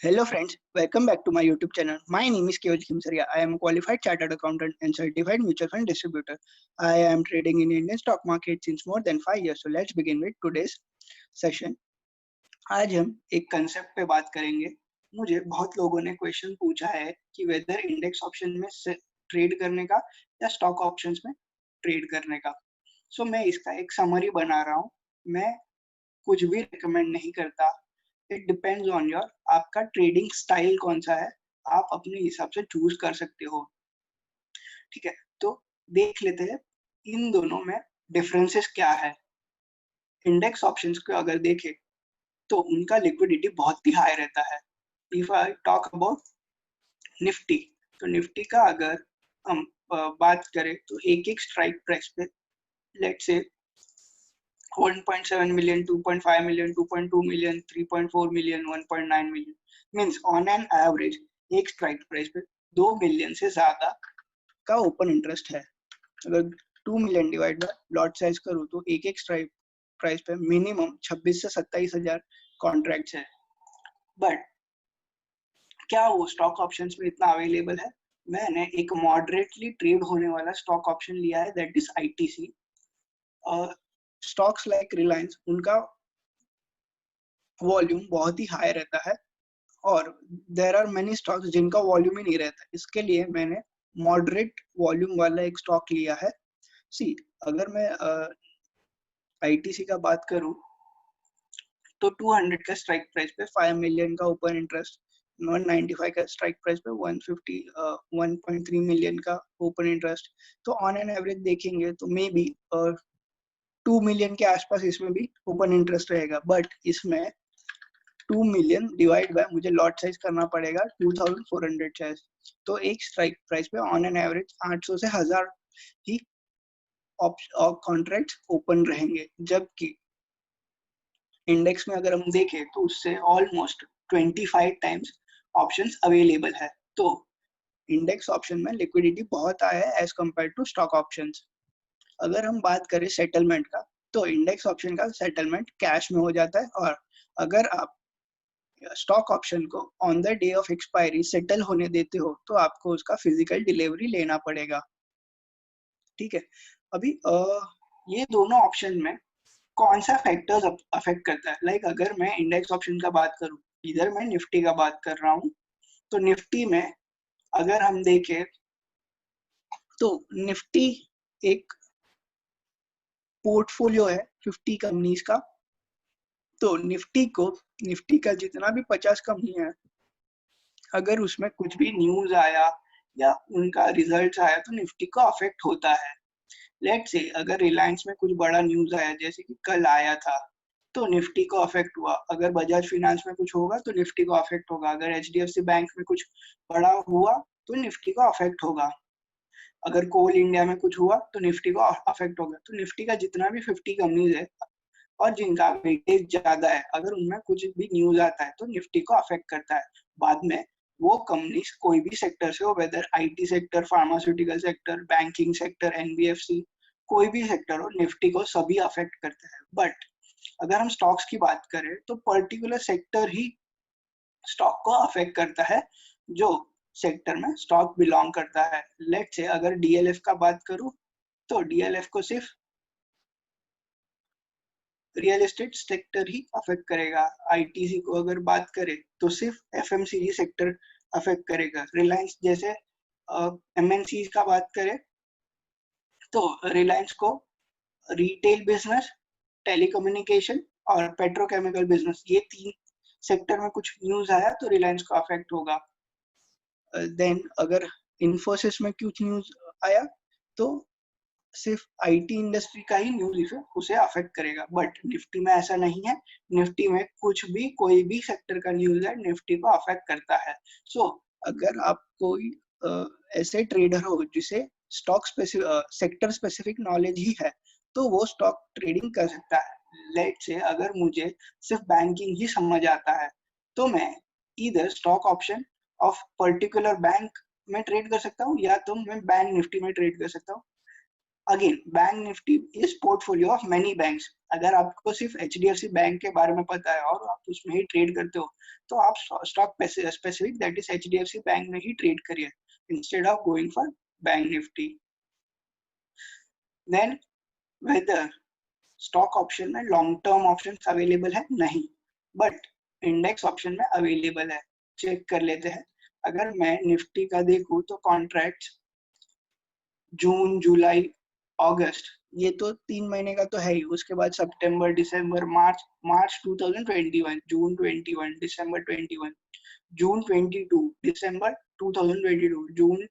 Hello friends, welcome back to my YouTube channel. My name is Kiyoj Kimsaria. I am a qualified chartered accountant and certified mutual fund distributor. I am trading in Indian stock market since more than 5 years. So let's begin with today's session. आज हम एक concept पे बात करेंगे. मुझे बहुत लोगों ने क्वेश्चन पूछा है कि वेदर इंडेक्स ऑप्शन में ट्रेड करने का या स्टॉक ऑप्शंस में ट्रेड करने का. सो मैं इसका एक समरी बना रहा हूँ. मैं कुछ भी रिकमेंड नहीं करता. इट डिपेंड्स ऑन योर आपका ट्रेडिंग स्टाइल कौन सा है, आप अपने हिसाब से चूज कर सकते हो. ठीक है, तो देख लेते हैं इन दोनों में डिफरेंसेस क्या है. इंडेक्स ऑप्शंस को अगर देखें तो उनका लिक्विडिटी बहुत ही हाई रहता है. If I talk about Nifty, तो निफ्टी का अगर हम बात करें तो एक एक स्ट्राइक प्राइस पे let's say 1.7 million, 2.5 million, 2.2 million, 3.4 million, 1.9 million means on an average एक स्ट्राइक प्राइस पे 2 मिलियन से ज्यादा का ओपन इंटरेस्ट है. अगर 2 million divide by lot size करूँ तो एक एक स्ट्राइक प्राइस पे मिनिमम 26 से 27 हजार कॉन्ट्रैक्ट्स है. बट क्या वो स्टॉक ऑप्शंस में इतना अवेलेबल है? मैंने एक मॉडरेटली ट्रेड होने वाला स्टॉक ऑप्शन लिया है, that is ITC. Stocks like Reliance, उनका वॉल्यूम बहुत ही हाई रहता है और देयर आर मेनी स्टॉक्स जिनका वॉल्यूम ही नहीं रहता. इसके लिए मैंने मॉडरेट वॉल्यूम वाला एक स्टॉक लिया है. सी, अगर मैं आईटीसी का बात करूं तो 200 का स्ट्राइक प्राइस पे 5 मिलियन का ओपन इंटरेस्ट, 195 का स्ट्राइक प्राइस पे 1.3 मिलियन का ओपन इंटरेस्ट. तो ऑन एन एवरेज देखेंगे तो मे बी 2 मिलियन के आसपास इसमें भी ओपन इंटरेस्ट रहेगा. बट इसमें 2 मिलियन डिवाइड बाय मुझे लॉट साइज करना पड़ेगा 2400 शेयर्स. तो एक स्ट्राइक प्राइस पे ऑन एन एवरेज 800 से 1000 ही कॉन्ट्रैक्ट्स ओपन रहेंगे. जबकि इंडेक्स में अगर हम देखें तो उससे ऑलमोस्ट 25 टाइम्स ऑप्शंस अवेलेबल है. तो इंडेक्स ऑप्शन में लिक्विडिटी बहुत आया है as compared to stock options. अगर हम बात करें सेटलमेंट का, तो इंडेक्स ऑप्शन का सेटलमेंट कैश में हो जाता है. और अगर आप स्टॉक ऑप्शन को on the day of expiry settle होने देते हो तो आपको उसका फिजिकल डिलीवरी लेना पड़ेगा. ठीक है, अभी ये दोनों ऑप्शन में कौन सा फैक्टर्स अफेक्ट करता है. लाइक अगर मैं इंडेक्स ऑप्शन का बात करूं, इधर मैं निफ्टी का बात कर रहा हूं, तो निफ्टी में अगर हम देखें तो निफ्टी एक पोर्टफोलियो है 50 कंपनीज का. तो निफ्टी का जितना भी 50 कंपनी है, अगर उसमें कुछ भी न्यूज आया या उनका रिजल्ट आया तो निफ्टी को अफेक्ट होता है. लेट्स से अगर रिलायंस में कुछ बड़ा न्यूज आया जैसे कि कल आया था, तो निफ्टी को अफेक्ट हुआ. अगर बजाज फाइनेंस में कुछ होगा तो निफ्टी को अफेक्ट होगा. अगर एचडीएफसी बैंक में कुछ बड़ा हुआ तो निफ्टी को अफेक्ट होगा. अगर कोल इंडिया में कुछ हुआ तो निफ्टी को अफेक्ट होगा. तो निफ्टी का जितना भी 50 कंपनीज है और जिनका वेटेज ज्यादा है, अगर उनमें कुछ भी न्यूज आता है तो निफ्टी को अफेक्ट करता है. बाद में वो कंपनीज कोई भी सेक्टर से हो, whether IT sector, pharmaceutical sector, banking sector, NBFC, कोई भी सेक्टर हो, निफ्टी को सभी अफेक्ट करता है. बट अगर हम स्टॉक्स की बात करें तो पर्टिकुलर सेक्टर ही स्टॉक को अफेक्ट करता है जो सेक्टर में स्टॉक बिलोंग करता है. लेट्स से अगर डीएलएफ का बात करूं तो डीएलएफ को सिर्फ रियल एस्टेट सेक्टर ही अफेक्ट करेगा. आईटीसी को अगर बात करें तो सिर्फ एफएमसीजी सेक्टर अफेक्ट करेगा. रिलायंस जैसे एमएनसी का बात करें तो रिलायंस को रिटेल बिजनेस, टेलीकम्युनिकेशन और पेट्रोकेमिकल बिजनेस, ये 3 सेक्टर में कुछ न्यूज आया तो रिलायंस को अफेक्ट होगा. देन अगर इन्फोसिस में कुछ न्यूज आया तो सिर्फ आईटी इंडस्ट्री का ही न्यूज उसे अफेक्ट करेगा. बट निफ्टी में ऐसा नहीं है. निफ्टी में कुछ भी कोई भी सेक्टर का न्यूज है निफ्टी को अफेक्ट करता है. सो अगर आप कोई ऐसे ट्रेडर हो जिसे स्टॉक सेक्टर स्पेसिफिक नॉलेज ही है तो वो स्टॉक ट्रेडिंग कर सकता है. लेट्स से अगर मुझे सिर्फ बैंकिंग ही समझ आता है तो मैं इधर stock option of particular bank में ट्रेड कर सकता हूँ या तो मैं बैंक निफ्टी में ट्रेड कर सकता हूँ. Again bank Nifty is portfolio of many banks. अगर आपको सिर्फ HDFC बैंक के बारे में पता है और आप उसमें ही ट्रेड करते हो तो आप stock specific that is HDFC bank में ही ट्रेड करिए instead of going for bank Nifty. Then whether stock option में लॉन्ग टर्म ऑप्शन अवेलेबल है? नहीं, बट इंडेक्स ऑप्शन में अवेलेबल है। चेक कर लेते हैं। अगर मैं निफ्टी का देखूं तो कॉन्ट्रैक्ट जून, जुलाई, अगस्त, ये तो 3 महीने का तो है ही। उसके बाद सितंबर, दिसंबर, मार्च 2021, जून 21, दिसंबर 21, जून 22, दिसंबर 2022, जून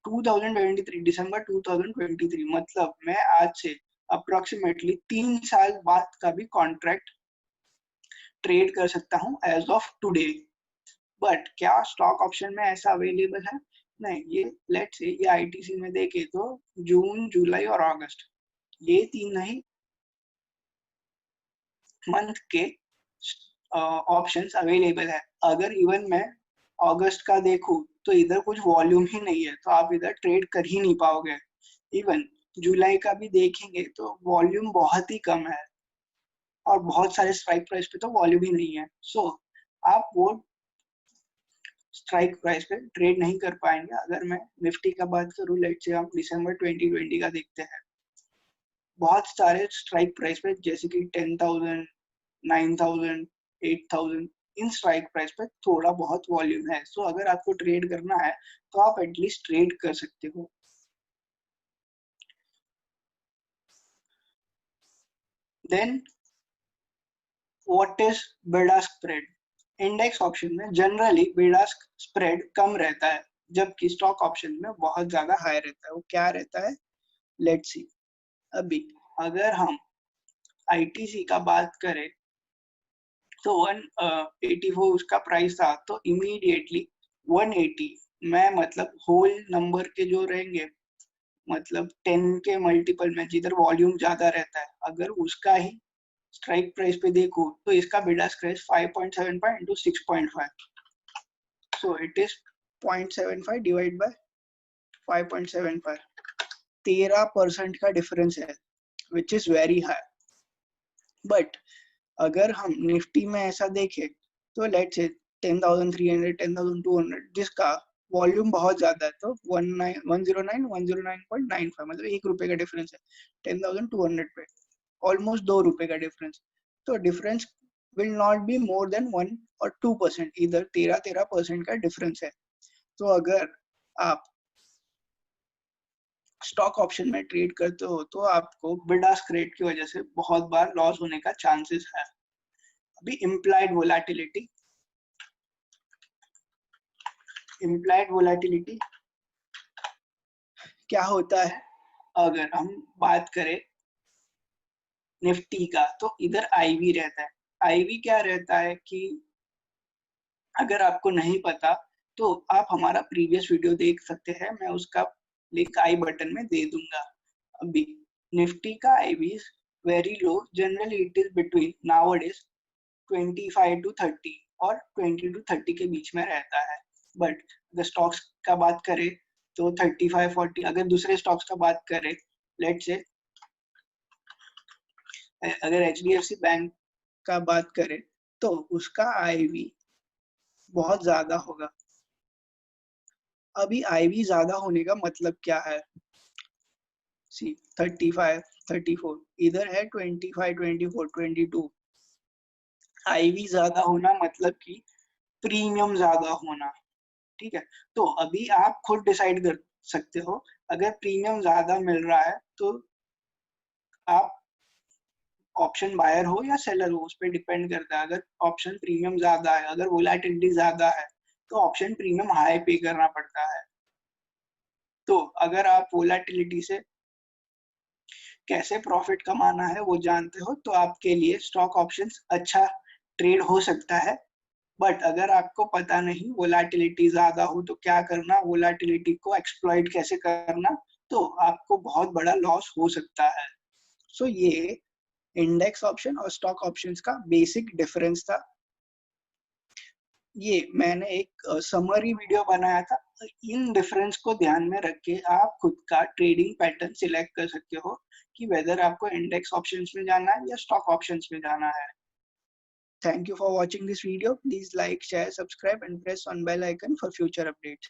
2023, दिसंबर 2023। मतलब मैं आज से अप्रोक्सीमेटली 3 साल बाद का भी कॉन्ट्रैक्ट ट्रेड कर सकता हूँ एज ऑफ टुडे। बट क्या स्टॉक ऑप्शन में ऐसा अवेलेबल है? नहीं। ये लेट्स से ये ITC में देखे तो जून, जुलाई और अगस्त, ये 3 ही मंथ के ऑप्शंस अवेलेबल है। अगर इवन मैं अगस्त का देखूं तो इधर कुछ वॉल्यूम ही नहीं है, तो आप इधर ट्रेड कर ही नहीं पाओगे। इवन जुलाई का भी देखेंगे तो वॉल्यूम बहुत ही कम है और बहुत सारे स्ट्राइक प्राइस पे तो वॉल्यूम ही नहीं है। सो आप वो स्ट्राइक प्राइस पे ट्रेड नहीं कर पाएंगे। अगर मैं निफ्टी का बात करूं, लेट्स से हम दिसंबर 2020 का देखते हैं, बहुत सारे स्ट्राइक प्राइस पे जैसे कि 10,000, 9,000, 8,000, इन स्ट्राइक प्राइस पे थोड़ा बहुत वॉल्यूम है। सो अगर आपको ट्रेड करना है तो आप एटलीस्ट ट्रेड कर सकते हो। Then what is bid ask spread? Index option में जनरली बिड आस्क स्प्रेड कम रहता है, जबकि स्टॉक ऑप्शन में बहुत ज्यादा हाई रहता है। वो क्या रहता है? Let's see. अभी अगर हम ITC का बात करें तो 184 उसका प्राइस था, तो इमीडिएटली 180, मैं मतलब होल नंबर के जो रहेंगे, मतलब 10 के मल्टीपल में जिधर वॉल्यूम ज्यादा रहता है, अगर उसका ही स्ट्राइक प्राइस पे देखो तो इसका bid ask price 5.75 into 6.5, so it is 0.75 divide by 5.75, 13% का डिफरेंस है, which is very high. But अगर हम निफ्टी में ऐसा देखें तो लेट्स से 10,300, 10,200, जिसका वॉल्यूम बहुत ज्यादा है, तो 109, 109.95, मतलब ₹1 का डिफरेंस है 10,200 पे, ऑलमोस्ट ₹2 का डिफरेंस। तो difference will not be more than 1 और 2%, इधर 13% का डिफरेंस है। तो अगर आप स्टॉक ऑप्शन में ट्रेड करते हो तो आपको बिड आस्क रेट की वजह से बहुत बार लॉस होने का चांसेस है। अभी इम्प्लाइड वोलेटिलिटी क्या होता है? अगर हम बात करें निफ्टी का तो इधर IV रहता है। IV क्या रहता है कि अगर आपको नहीं पता तो आप हमारा प्रीवियस वीडियो देख सकते हैं, मैं उसका लिंक आई बटन में दे दूंगा। अभी निफ्टी का IV is very low, generally it is between nowadays 25 to 30 और 20 to 30 के बीच में रहता है। बट अगर स्टॉक्स का बात करें तो 35, 40, अगर दूसरे स्टॉक्स का बात करें, लेट्स से अगर HDFC बैंक का बात करें तो उसका IV बहुत ज्यादा होगा। अभी IV ज्यादा होने का मतलब क्या है? सी 35, 34, इधर है 25, 24, 22। IV ज्यादा होना मतलब कि प्रीमियम ज्यादा होना। ठीक है, तो अभी आप खुद डिसाइड कर सकते हो। अगर प्रीमियम ज्यादा मिल रहा है तो आप ऑप्शन बायर हो या सेलर हो, उस पर डिपेंड करता है। अगर ऑप्शन प्रीमियम ज्यादा है, अगर वोलेटिलिटी ज्यादा है, तो ऑप्शन प्रीमियम हाई पे करना पड़ता है। तो अगर आप वोलेटिलिटी से कैसे प्रॉफिट कमाना है वो जानते हो तो आपके लिए स्टॉक ऑप्शंस अच्छा ट्रेड हो सकता है। बट अगर आपको पता नहीं वोलेटिलिटी ज्यादा हो तो क्या करना, वोलेटिलिटी को एक्सप्लॉइट कैसे करना, तो आपको बहुत बड़ा लॉस हो सकता है। सो ये इंडेक्स ऑप्शन और स्टॉक ऑप्शंस का बेसिक डिफरेंस था। ये मैंने एक समरी वीडियो बनाया था इन डिफरेंस को ध्यान में रख के आप खुद का ट्रेडिंग पैटर्न सिलेक्ट कर सकते हो कि वेदर आपको इंडेक्स ऑप्शंस में जाना है या स्टॉक ऑप्शंस में जाना है। Thank you for watching this video. Please like, share, subscribe and press on bell icon for future updates.